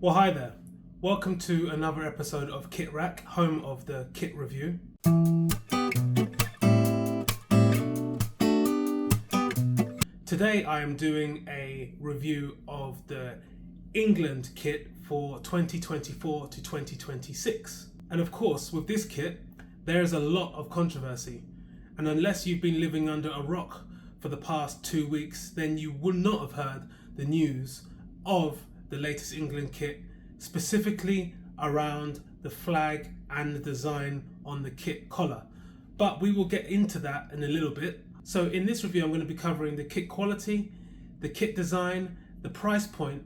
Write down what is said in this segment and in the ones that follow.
Well, hi there. Welcome to another episode of KitRack, home of the kit review. Today I am doing a review of the England kit for 2024 to 2026. And of course, with this kit, there is a lot of controversy. And unless you've been living under a rock for the past 2 weeks, then you would not have heard the news of the latest England kit, specifically around the flag and the design on the kit collar. But we will get into that in a little bit. So in this review, I'm going to be covering the kit quality, the kit design, the price point,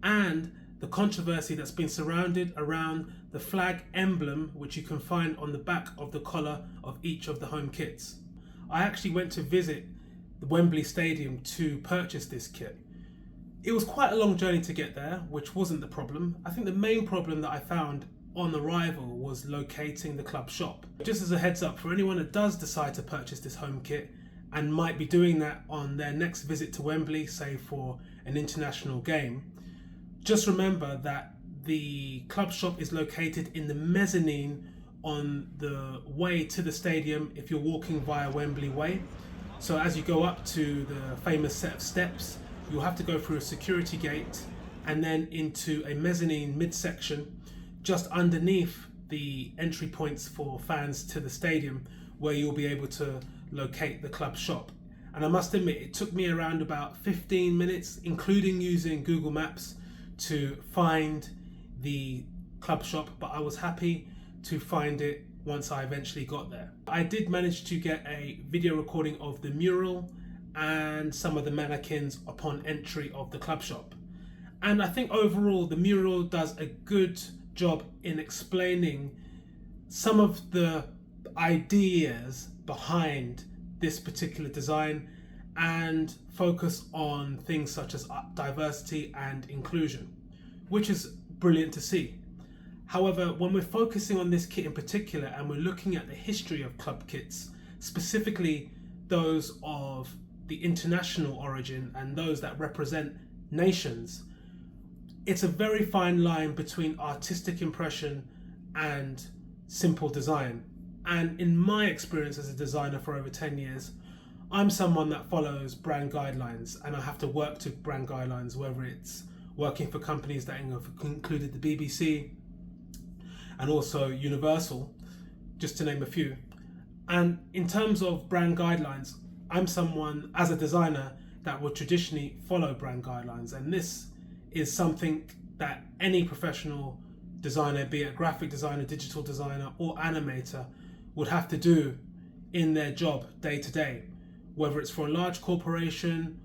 and the controversy that's been surrounded around the flag emblem, which you can find on the back of the collar of each of the home kits. I actually went to visit the Wembley Stadium to purchase this kit. It was quite a long journey to get there, which wasn't the problem. I think the main problem that I found on arrival was locating the club shop. Just as a heads up for anyone that does decide to purchase this home kit and might be doing that on their next visit to Wembley, say for an international game, just remember that the club shop is located in the mezzanine on the way to the stadium if you're walking via Wembley Way. So as you go up to the famous set of steps, you'll have to go through a security gate and then into a mezzanine midsection just underneath the entry points for fans to the stadium, where you'll be able to locate the club shop. And I must admit, it took me around about 15 minutes, including using Google Maps, to find the club shop, but I was happy to find it once I eventually got there. I did manage to get a video recording of the mural and some of the mannequins upon entry of the club shop. And I think overall the mural does a good job in explaining some of the ideas behind this particular design and focus on things such as diversity and inclusion, which is brilliant to see. However, when we're focusing on this kit in particular and we're looking at the history of club kits, specifically those of the international origin and those that represent nations, it's a very fine line between artistic impression and simple design. And in my experience as a designer for over 10 years, I'm someone that follows brand guidelines, and I have to work to brand guidelines, whether it's working for companies that have included the BBC and also Universal, just to name a few. And in terms of brand guidelines, I'm someone as a designer that would traditionally follow brand guidelines, and this is something that any professional designer, be it a graphic designer, digital designer or animator, would have to do in their job day to day, whether it's for a large corporation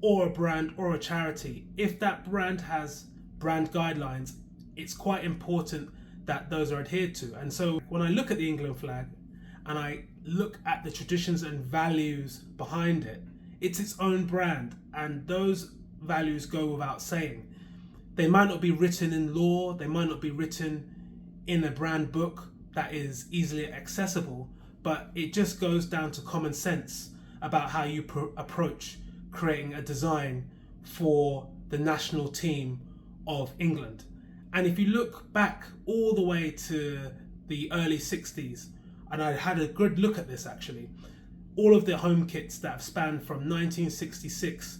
or a brand or a charity. If that brand has brand guidelines, it's quite important that those are adhered to. And so when I look at the England flag and I look at the traditions and values behind it, it's its own brand, and those values go without saying. They might not be written in law, they might not be written in a brand book that is easily accessible, but it just goes down to common sense about how you approach creating a design for the national team of England. And if you look back all the way to the early 60s, and I had a good look at this actually, all of the home kits that have spanned from 1966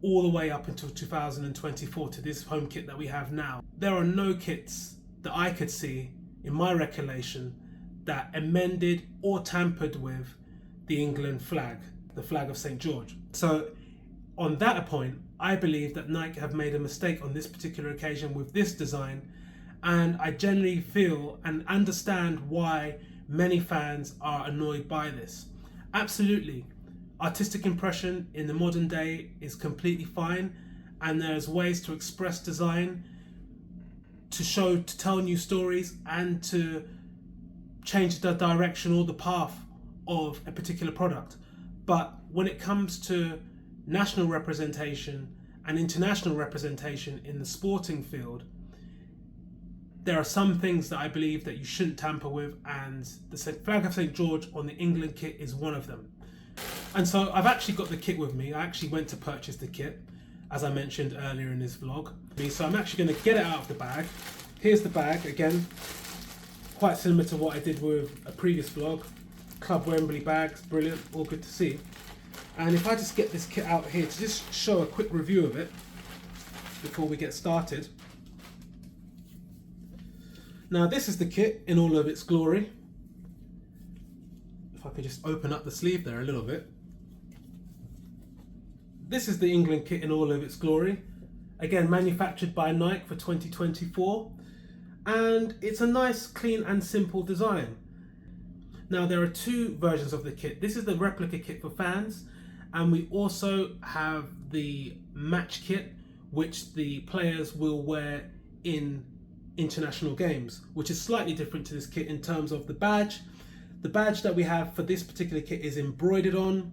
all the way up until 2024 to this home kit that we have now, there are no kits that I could see in my recollection that amended or tampered with the England flag, the flag of St. George. So on that point, I believe that Nike have made a mistake on this particular occasion with this design, and I generally feel and understand why many fans are annoyed by this. Absolutely, artistic impression in the modern day is completely fine, and there's ways to express design, to tell new stories, and to change the direction or the path of a particular product. But when it comes to national representation and international representation in the sporting field, there are some things that I believe that you shouldn't tamper with, and the flag of St. George on the England kit is one of them. And so I've actually got the kit with me. I actually went to purchase the kit. as I mentioned earlier in this vlog. So I'm actually going to get it out of the bag. Here's the bag again, quite similar to what I did with a previous vlog. Club Wembley bags, brilliant, all good to see. And if I just get this kit out here to just show a quick review of it before we get started. Now this is the kit in all of its glory. If I could just open up the sleeve there a little bit. This is the England kit in all of its glory. Again, manufactured by Nike for 2024. And it's a nice, clean and simple design. Now there are two versions of the kit. This is the replica kit for fans, and we also have the match kit, which the players will wear in international games, which is slightly different to this kit in terms of the badge. The badge that we have for this particular kit is embroidered on,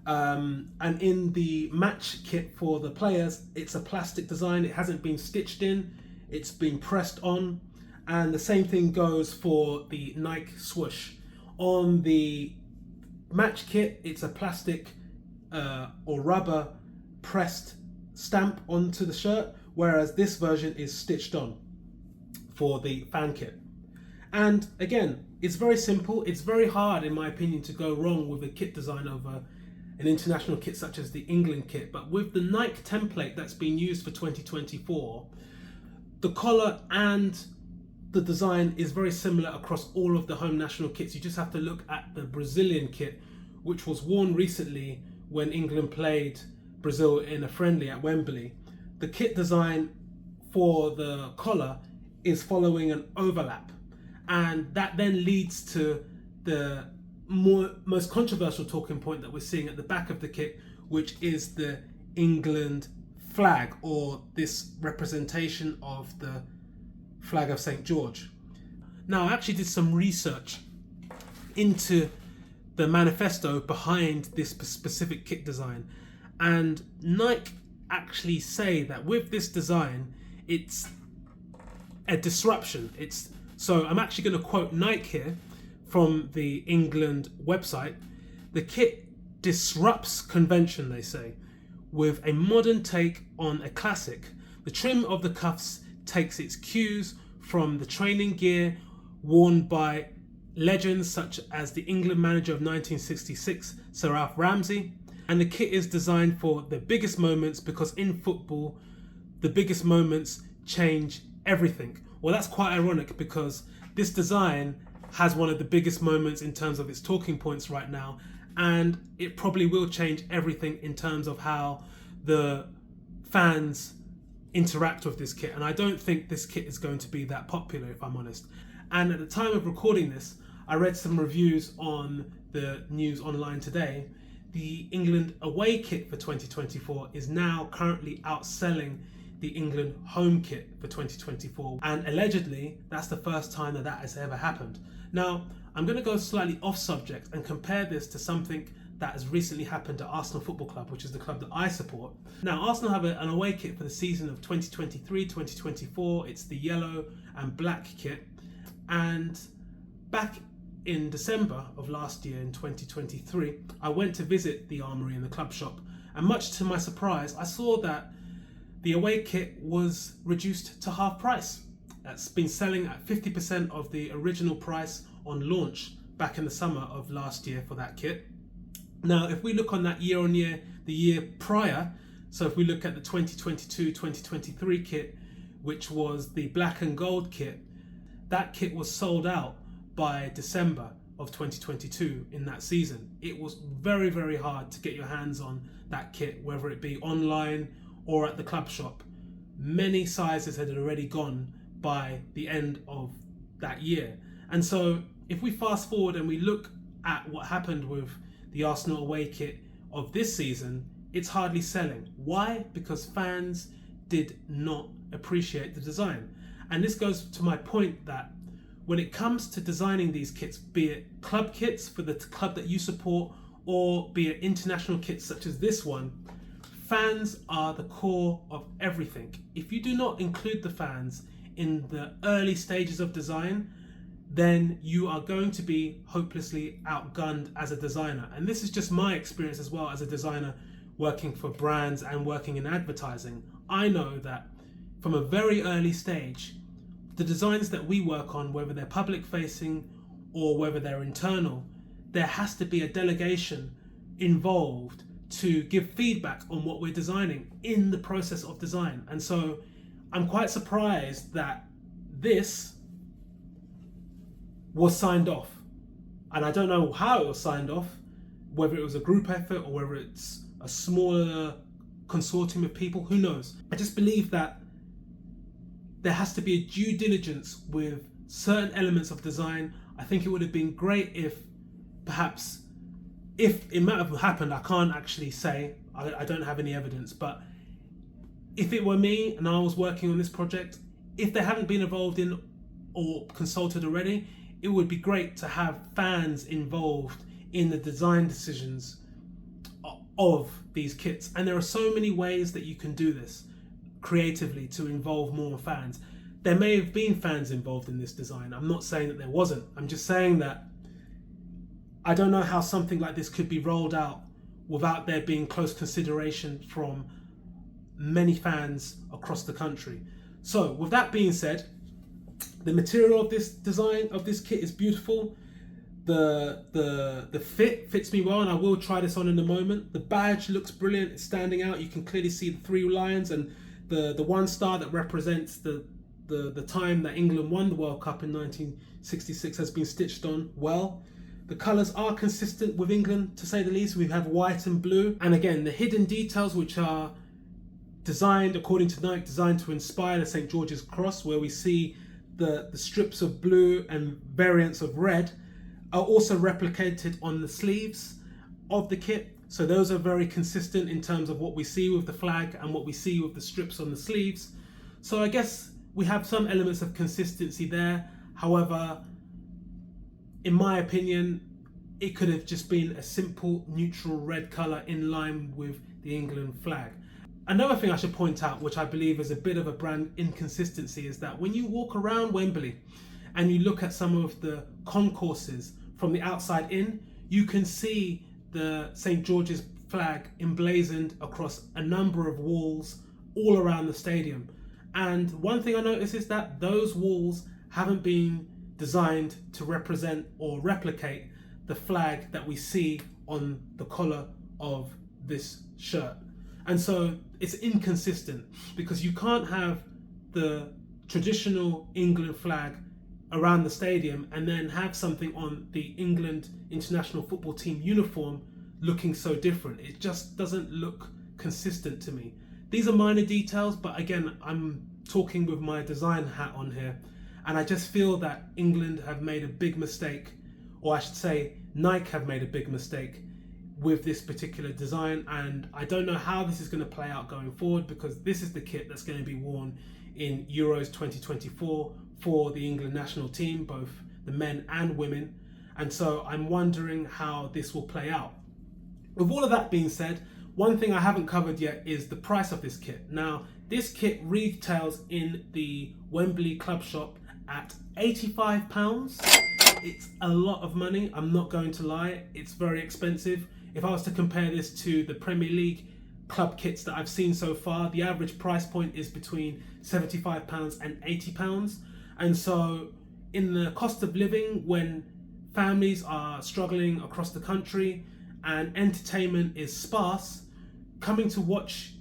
and in the match kit for the players, it's a plastic design. It hasn't been stitched in, it's been pressed on, and the same thing goes for the Nike swoosh. On the match kit, it's a plastic or rubber pressed stamp onto the shirt, whereas this version is stitched on for the fan kit. And again, it's very simple. It's very hard, in my opinion, to go wrong with a kit design of an international kit such as the England kit. But with the Nike template that's been used for 2024, the collar and the design is very similar across all of the home national kits. You just have to look at the Brazilian kit, which was worn recently when England played Brazil in a friendly at Wembley. The kit design for the collar is following an overlap, and that then leads to the most controversial talking point that we're seeing at the back of the kit, which is the England flag, or this representation of the flag of St. George. Now, I actually did some research into the manifesto behind this specific kit design, and Nike actually say that with this design, it's a disruption. So I'm actually going to quote Nike here from the England website. The kit disrupts convention, they say, with a modern take on a classic. The trim of the cuffs takes its cues from the training gear worn by legends such as the England manager of 1966, Sir Alf Ramsey. And the kit is designed for the biggest moments, because in football, the biggest moments change everything. Well, that's quite ironic, because this design has one of the biggest moments in terms of its talking points right now, and it probably will change everything in terms of how the fans interact with this kit. And I don't think this kit is going to be that popular, if I'm honest. And at the time of recording this, I read some reviews on the news online today. The England away kit for 2024 is now currently outselling the England home kit for 2024, and allegedly that's the first time that has ever happened. Now, I'm going to go slightly off subject and compare this to something that has recently happened at Arsenal Football Club, which is the club that I support. Now, Arsenal have an away kit for the season of 2023-2024. It's the yellow and black kit, and back in December of last year, in 2023, I went to visit the Armoury in the club shop, and much to my surprise, I saw that the away kit was reduced to half price. That's been selling at 50% of the original price on launch back in the summer of last year for that kit. Now, if we look on that year on year, the year prior, so if we look at the 2022-2023 kit, which was the black and gold kit, that kit was sold out by December of 2022 in that season. It was very, very hard to get your hands on that kit, whether it be online or at the club shop. Many sizes had already gone by the end of that year. And so if we fast forward and we look at what happened with the Arsenal away kit of this season, it's hardly selling. Why? Because fans did not appreciate the design. And this goes to my point that when it comes to designing these kits, be it club kits for the club that you support, or be it international kits such as this one, fans are the core of everything. If you do not include the fans in the early stages of design, then you are going to be hopelessly outgunned as a designer. And this is just my experience as well as a designer working for brands and working in advertising, I know that from a very early stage, the designs that we work on, whether they're public facing or whether they're internal, there has to be a delegation involved to give feedback on what we're designing in the process of design. And so I'm quite surprised that this was signed off. And I don't know how it was signed off, whether it was a group effort or whether it's a smaller consortium of people, who knows. I just believe that there has to be a due diligence with certain elements of design. I think it would have been great if perhaps, if it might have happened, I can't actually say, I don't have any evidence, but if it were me and I was working on this project, if they haven't been involved in or consulted already, it would be great to have fans involved in the design decisions of these kits. And there are so many ways that you can do this creatively to involve more fans. There may have been fans involved in this design. I'm not saying that there wasn't. I'm just saying that I don't know how something like this could be rolled out without there being close consideration from many fans across the country. So with that being said, the material of this design of this kit is beautiful. The fit fits me well, and I will try this on in a moment. The badge looks brilliant. It's standing out. You can clearly see the 3 lions and the 1 star that represents the time that England won the World Cup in 1966 has been stitched on well. The colours are consistent with England, to say the least. We have white and blue, and again the hidden details, which are designed according to Nike, designed to inspire the St. George's Cross, where we see the strips of blue and variants of red, are also replicated on the sleeves of the kit. So those are very consistent in terms of what we see with the flag and what we see with the strips on the sleeves. So I guess we have some elements of consistency there. However, in my opinion, it could have just been a simple neutral red colour in line with the England flag. Another thing I should point out, which I believe is a bit of a brand inconsistency, is that when you walk around Wembley and you look at some of the concourses from the outside in, you can see the St. George's flag emblazoned across a number of walls all around the stadium. And one thing I noticed is that those walls haven't been designed to represent or replicate the flag that we see on the collar of this shirt. And so it's inconsistent, because you can't have the traditional England flag around the stadium and then have something on the England international football team uniform looking so different. It just doesn't look consistent to me. These are minor details, but again, I'm talking with my design hat on here, and I just feel that England have made a big mistake, or I should say Nike have made a big mistake with this particular design. And I don't know how this is going to play out going forward, because this is the kit that's going to be worn in Euros 2024 for the England national team, both the men and women. And so I'm wondering how this will play out. With all of that being said, one thing I haven't covered yet is the price of this kit. Now, this kit retails in the Wembley club shop at £85. It's a lot of money, I'm not going to lie. It's very expensive. If I was to compare this to the Premier League club kits that I've seen so far, the average price point is between £75 and £80. And so in the cost of living, when families are struggling across the country and entertainment is sparse, coming to watch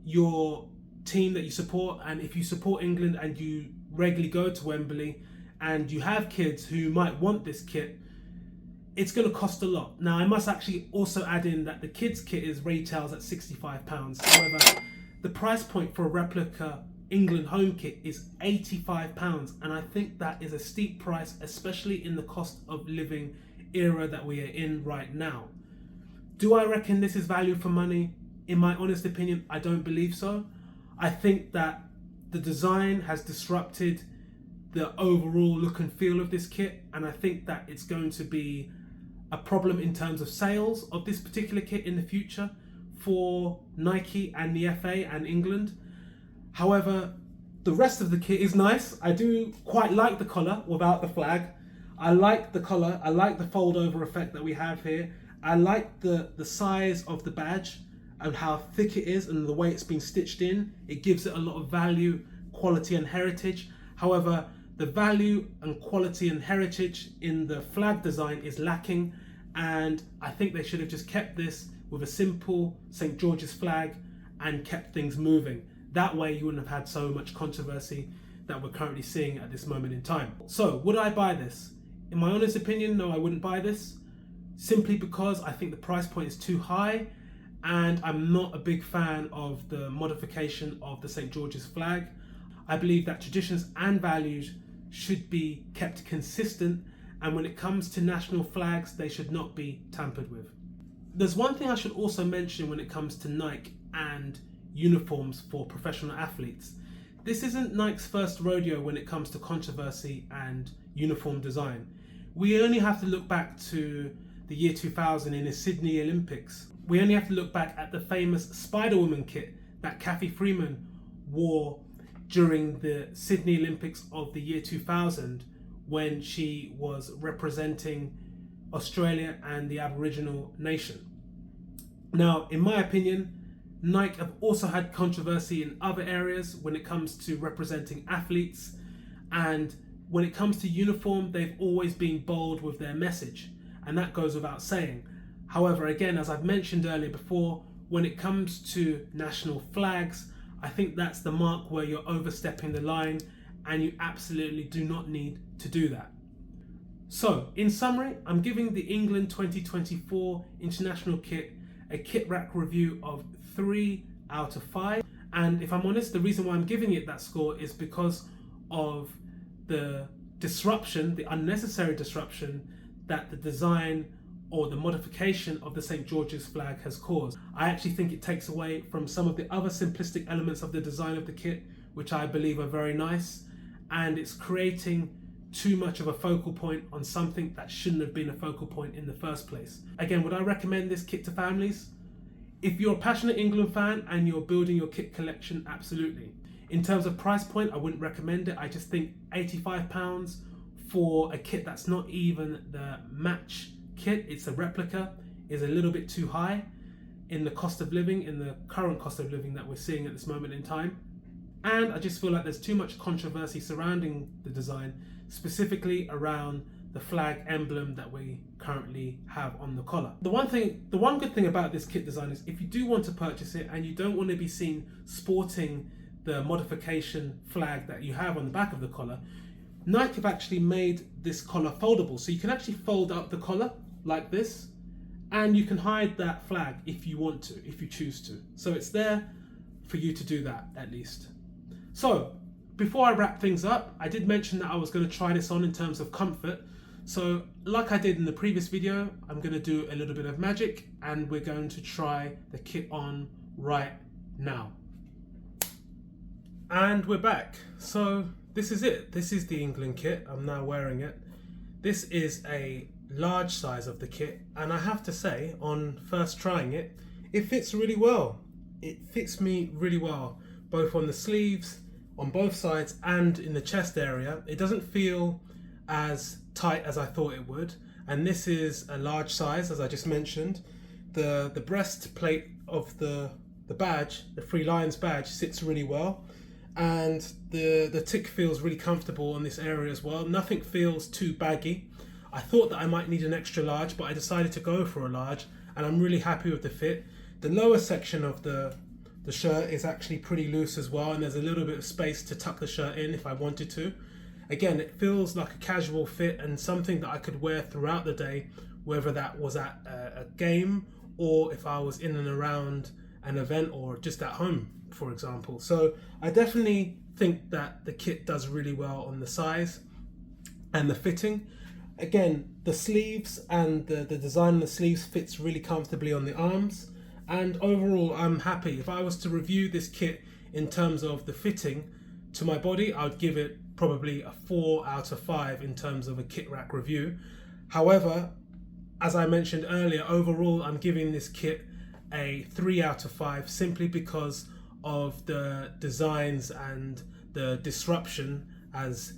your team that you support, and if you support England and you regularly go to Wembley and you have kids who might want this kit, it's going to cost a lot. Now, I must actually also add in that the kids kit retails at £65. However, the price point for a replica England home kit is £85, and I think that is a steep price, especially in the cost of living era that we are in right now. Do I reckon this is value for money? In my honest opinion, I don't believe so. I think that the design has disrupted the overall look and feel of this kit, and I think that it's going to be a problem in terms of sales of this particular kit in the future for Nike and the FA and England. However, the rest of the kit is nice. I do quite like the collar without the flag. I like the collar. I like the fold over effect that we have here. I like the size of the badge. and how thick it is and the way it's been stitched in. It gives it a lot of value, quality and heritage. However, the value and quality and heritage in the flag design is lacking, and I think they should have just kept this with a simple St. George's flag and kept things moving. That way you wouldn't have had so much controversy that we're currently seeing at this moment in time. So, would I buy this? In my honest opinion, no, I wouldn't buy this, simply because I think the price point is too high, and I'm not a big fan of the modification of the St. George's flag. I believe that traditions and values should be kept consistent, and when it comes to national flags, they should not be tampered with. There's one thing I should also mention when it comes to Nike and uniforms for professional athletes. This isn't Nike's first rodeo when it comes to controversy and uniform design. We only have to look back to the year 2000 in the Sydney Olympics. We only have to look back at the famous Spider-Woman kit that Kathy Freeman wore during the Sydney Olympics of the year 2000 when she was representing Australia and the Aboriginal nation. Now, in my opinion, Nike have also had controversy in other areas when it comes to representing athletes, and when it comes to uniform, they've always been bold with their message, and that goes without saying. However, again, as I've mentioned earlier before, when it comes to national flags, I think that's the mark where you're overstepping the line, and you absolutely do not need to do that. So, in summary, I'm giving the England 2024 international kit a KitRack review of 3 out of 5. And if I'm honest, the reason why I'm giving it that score is because of the disruption, the unnecessary disruption that the design or the modification of the St. George's flag has caused. I actually think it takes away from some of the other simplistic elements of the design of the kit, which I believe are very nice, and it's creating too much of a focal point on something that shouldn't have been a focal point in the first place. Again, would I recommend this kit to families? If you're a passionate England fan and you're building your kit collection, absolutely. In terms of price point, I wouldn't recommend it. I just think £85 for a kit that's not even the match kit, it's a replica, is a little bit too high in the cost of living, in the current cost of living that we're seeing at this moment in time. And I just feel like there's too much controversy surrounding the design, specifically around the flag emblem that we currently have on the collar. The one good thing about this kit design is if you do want to purchase it and you don't want to be seen sporting the modification flag that you have on the back of the collar, Nike have actually made this collar foldable. So you can actually fold up the collar like this, and you can hide that flag if you want to, if you choose to. So it's there for you to do that at least. So before I wrap things up, I did mention that I was going to try this on in terms of comfort. So like I did in the previous video, I'm going to do a little bit of magic and we're going to try the kit on right now. And we're back. So this is it. This is the England kit. I'm now wearing it. This is a large size of the kit, and I have to say, on first trying it, it fits really well. It fits me really well, both on the sleeves, on both sides, and in the chest area. It doesn't feel as tight as I thought it would, and this is a large size, as I just mentioned. The breastplate of the badge, the Three Lions badge, sits really well, and the tick feels really comfortable on this area as well. Nothing feels too baggy. I thought that I might need an extra large, but I decided to go for a large, and I'm really happy with the fit. The lower section of the shirt is actually pretty loose as well, and there's a little bit of space to tuck the shirt in if I wanted to. Again, it feels like a casual fit and something that I could wear throughout the day, whether that was at a game or if I was in and around an event or just at home, for example. So I definitely think that the kit does really well on the size and the fitting. Again, the sleeves and the design of the sleeves fits really comfortably on the arms. And overall, I'm happy. If I was to review this kit in terms of the fitting to my body, I would give it probably a 4 out of 5 in terms of a KitRack review. However, as I mentioned earlier, overall, I'm giving this kit a 3 out of 5 simply because of the designs and the disruption, as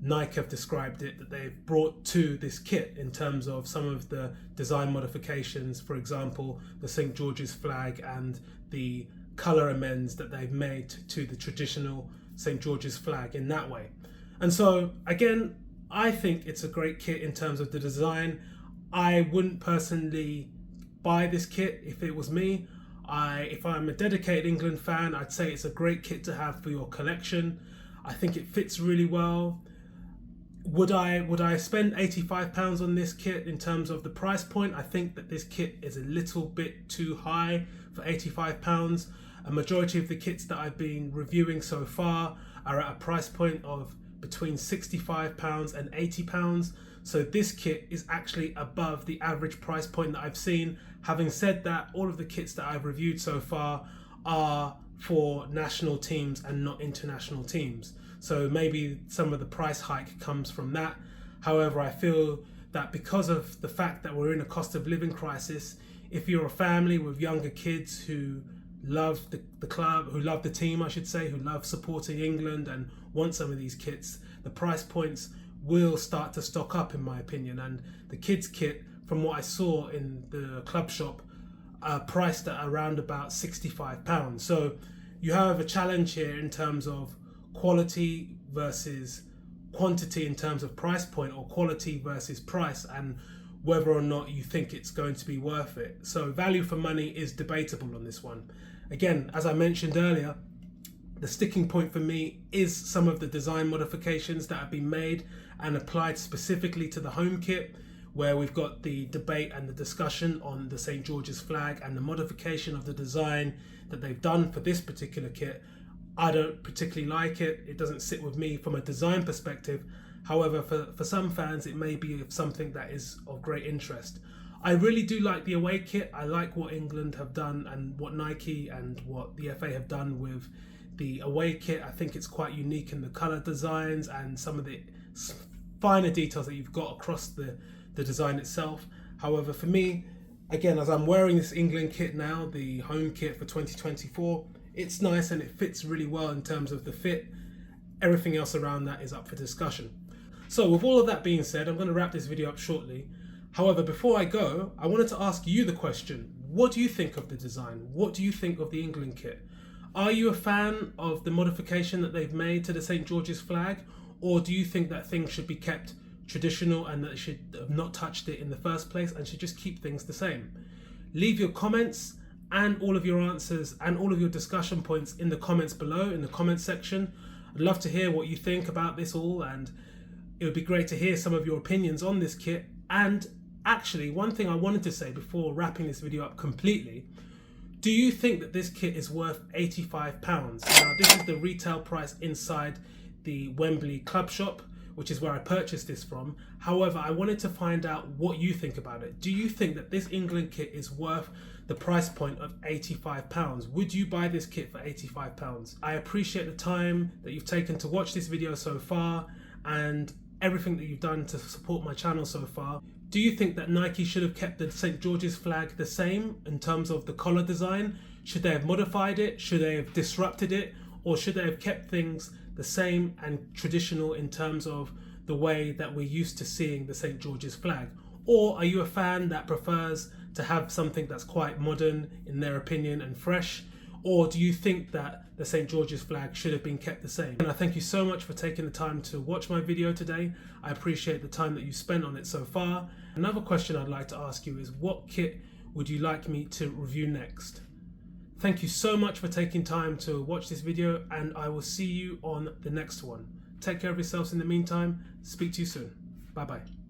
Nike have described it, that they've brought to this kit in terms of some of the design modifications, for example, the St. George's flag and the colour amends that they've made to the traditional St. George's flag in that way. And so again, I think it's a great kit in terms of the design. I wouldn't personally buy this kit if it was me. If I'm a dedicated England fan, I'd say it's a great kit to have for your collection. I think it fits really well. Would I spend £85 on this kit in terms of the price point? I think that this kit is a little bit too high for £85. A majority of the kits that I've been reviewing so far are at a price point of between £65 and £80. So this kit is actually above the average price point that I've seen. Having said that, all of the kits that I've reviewed so far are for national teams and not international teams. So maybe some of the price hike comes from that. However, I feel that because of the fact that we're in a cost of living crisis, if you're a family with younger kids who love the club, who love the team, I should say, who love supporting England and want some of these kits, the price points will start to stock up, in my opinion. And the kids kit, from what I saw in the club shop, are priced at around about £65. So you have a challenge here in terms of quality versus quantity in terms of price point, or quality versus price, and whether or not you think it's going to be worth it. So value for money is debatable on this one. Again, as I mentioned earlier, the sticking point for me is some of the design modifications that have been made and applied specifically to the home kit, where we've got the debate and the discussion on the St. George's flag and the modification of the design that they've done for this particular kit. I don't particularly like it. It doesn't sit with me from a design perspective. However, for some fans, it may be something that is of great interest. I really do like the away kit. I like what England have done and what Nike and what the FA have done with the away kit. I think it's quite unique in the colour designs and some of the finer details that you've got across the design itself. However, for me, again, as I'm wearing this England kit now, the home kit for 2024, it's nice and it fits really well in terms of the fit. Everything else around that is up for discussion. So with all of that being said, I'm going to wrap this video up shortly. However, before I go, I wanted to ask you the question: what do you think of the design? What do you think of the England kit? Are you a fan of the modification that they've made to the St. George's flag? Or do you think that things should be kept traditional and that they should have not touched it in the first place and should just keep things the same? Leave your comments and all of your answers and all of your discussion points in the comments below, in the comments section. I'd love to hear what you think about this all, and it would be great to hear some of your opinions on this kit. And actually, one thing I wanted to say before wrapping this video up completely: do you think that this kit is worth £85? Now, this is the retail price inside the Wembley club shop, which is where I purchased this from. However, I wanted to find out what you think about it. Do you think that this England kit is worth the price point of £85? Would you buy this kit for £85? I appreciate the time that you've taken to watch this video so far and everything that you've done to support my channel so far. Do you think that Nike should have kept the St. George's flag the same in terms of the collar design? Should they have modified it? Should they have disrupted it? Or should they have kept things the same and traditional in terms of the way that we're used to seeing the St. George's flag? Or are you a fan that prefers to have something that's quite modern in their opinion and fresh? Or do you think that the St. George's flag should have been kept the same? And I thank you so much for taking the time to watch my video today. I appreciate the time that you spent on it so far. Another question I'd like to ask you is, what kit would you like me to review next? Thank you so much for taking time to watch this video, and I will see you on the next one. Take care of yourselves in the meantime. Speak to you soon. Bye bye.